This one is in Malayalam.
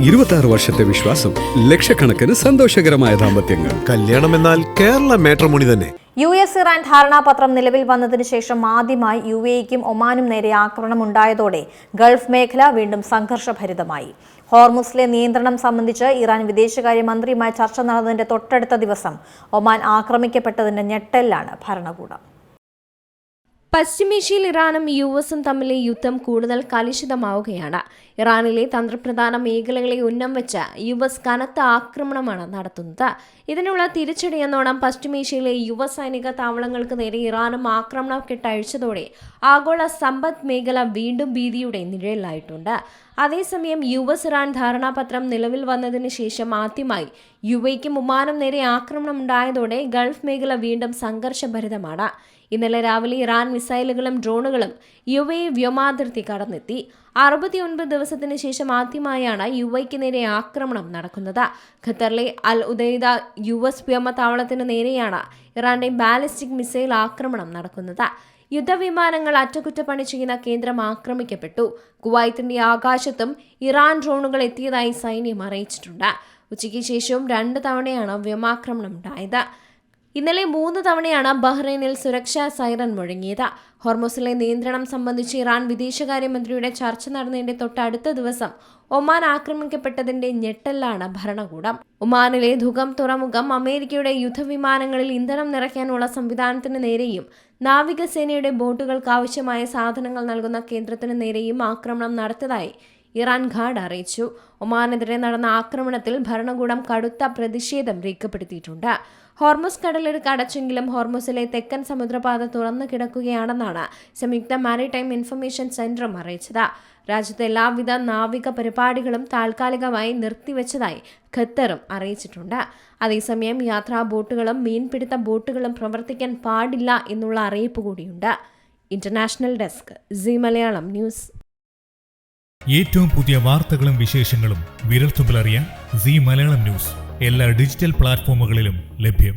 26 വർഷത്തെ വിശ്വാസം, ലക്ഷക്കണക്കിന് സന്തോഷകരമായ ദാമ്പത്യങ്ങൾ. കല്യാണം എന്നാൽ കേരള മാട്രിമോണി തന്നെ. US ഇറാൻ ധാരണാപത്രം നിലവിൽ വന്നതിന് ശേഷം ആദ്യമായി UAEക്കും ഒമാനും നേരെ ആക്രമണം ഉണ്ടായതോടെ ഗൾഫ് മേഖല വീണ്ടും സംഘർഷഭരിതമായി. ഹോർമുസിലെ നിയന്ത്രണം സംബന്ധിച്ച് ഇറാൻ വിദേശകാര്യമന്ത്രിയുമായി ചർച്ച നടന്നതിന്റെ തൊട്ടടുത്ത ദിവസം ഒമാൻ ആക്രമിക്കപ്പെട്ടതിന്റെ ഞെട്ടലിലാണ് ഭരണകൂടം. പശ്ചിമേഷ്യയിൽ ഇറാനും US തമ്മിലെ യുദ്ധം കൂടുതൽ കലുഷിതമാവുകയാണ്. ഇറാനിലെ തന്ത്രപ്രധാന മേഖലകളെ ഉന്നം വെച്ച് US കനത്ത ആക്രമണമാണ് നടത്തുന്നത്. ഇതിനുള്ള തിരിച്ചടിയെന്നോണം പശ്ചിമേഷ്യയിലെ US സൈനിക താവളങ്ങൾക്ക് നേരെ ഇറാനും ആക്രമണം കെട്ടഴിച്ചതോടെ ആഗോള സമ്പദ് മേഖല വീണ്ടും ഭീതിയുടെ നിഴലിലായിട്ടുണ്ട്. അതേസമയം US ഇറാൻ ധാരണാപത്രം നിലവിൽ വന്നതിന് ശേഷം ആദ്യമായി UAEക്കും ഒമാനും നേരെ ആക്രമണം ഉണ്ടായതോടെ ഗൾഫ് മേഖല വീണ്ടും സംഘർഷഭരിതമാണ്. ഇന്നലെ രാവിലെ ഇറാൻ മിസൈലുകളും ഡ്രോണുകളും UAE വ്യോമാതിർത്തി കടന്നെത്തി. 69 ദിവസത്തിന് ശേഷം ആദ്യമായാണ് UAEക്ക് നേരെ ആക്രമണം നടക്കുന്നത്. ഖത്തറിലെ അൽ ഉദൈദ US വ്യോമതാവളത്തിന് നേരെയാണ് ഇറാന്റെ ബാലിസ്റ്റിക് മിസൈൽ ആക്രമണം നടക്കുന്നത്. യുദ്ധവിമാനങ്ങൾ അറ്റകുറ്റപ്പണി ചെയ്യുന്ന കേന്ദ്രം ആക്രമിക്കപ്പെട്ടു. കുവൈത്തിന്റെ ആകാശത്തും ഇറാൻ ഡ്രോണുകൾ എത്തിയതായി സൈന്യം അറിയിച്ചിട്ടുണ്ട്. ഉച്ചയ്ക്ക് ശേഷവും 2 തവണയാണ് വ്യോമാക്രമണം ഉണ്ടായത്. ഇന്നലെ 3 തവണയാണ് ബഹ്റൈനിൽ സുരക്ഷാ സൈറൻ മുഴങ്ങിയത്. ഹോർമുസിലെ നിയന്ത്രണം സംബന്ധിച്ച് ഇറാൻ വിദേശകാര്യമന്ത്രിയുടെ ചർച്ച നടന്നതിന്റെ തൊട്ടടുത്ത ദിവസം ഒമാൻ ആക്രമിക്കപ്പെട്ടതിന്റെ ഞെട്ടലിലാണ് ഭരണകൂടം. ഒമാനിലെ ദുഖം തുറമുഖം അമേരിക്കയുടെ യുദ്ധവിമാനങ്ങളിൽ ഇന്ധനം നിറയ്ക്കാനുള്ള സംവിധാനത്തിന് നേരെയും നാവികസേനയുടെ ബോട്ടുകൾക്ക് ആവശ്യമായ സാധനങ്ങൾ നൽകുന്ന കേന്ദ്രത്തിന് നേരെയും ആക്രമണം നടത്തിയതായി ഇറാൻ ഗാർഡ് അറിയിച്ചു. ഒമാനെതിരെ നടന്ന ആക്രമണത്തിൽ ഭരണകൂടം കടുത്ത പ്രതിഷേധം രേഖപ്പെടുത്തിയിട്ടുണ്ട്. ഹോർമുസ് കടലിടുക്ക് അടച്ചെങ്കിലും ഹോർമുസിലെ തെക്കൻ സമുദ്രപാത തുറന്നു കിടക്കുകയാണെന്നാണ് സംയുക്ത മാരിടൈം ഇൻഫർമേഷൻ സെന്ററും അറിയിച്ചത്. രാജ്യത്തെ എല്ലാവിധ നാവിക പരിപാടികളും താൽക്കാലികമായി നിർത്തിവെച്ചതായി ഖത്തറും അറിയിച്ചിട്ടുണ്ട്. അതേസമയം യാത്രാ ബോട്ടുകളും മീൻപിടുത്ത ബോട്ടുകളും പ്രവർത്തിക്കാൻ പാടില്ല എന്നുള്ള അറിയിപ്പ് കൂടിയുണ്ട്. International desk Zee Malayalam news. ഏറ്റവും പുതിയ വാർത്തകളും വിശേഷങ്ങളും വിരൽത്തുമ്പിലറിയാൻ സീ മലയാളം ന്യൂസ് എല്ലാ ഡിജിറ്റൽ പ്ലാറ്റ്ഫോമുകളിലും ലഭ്യം.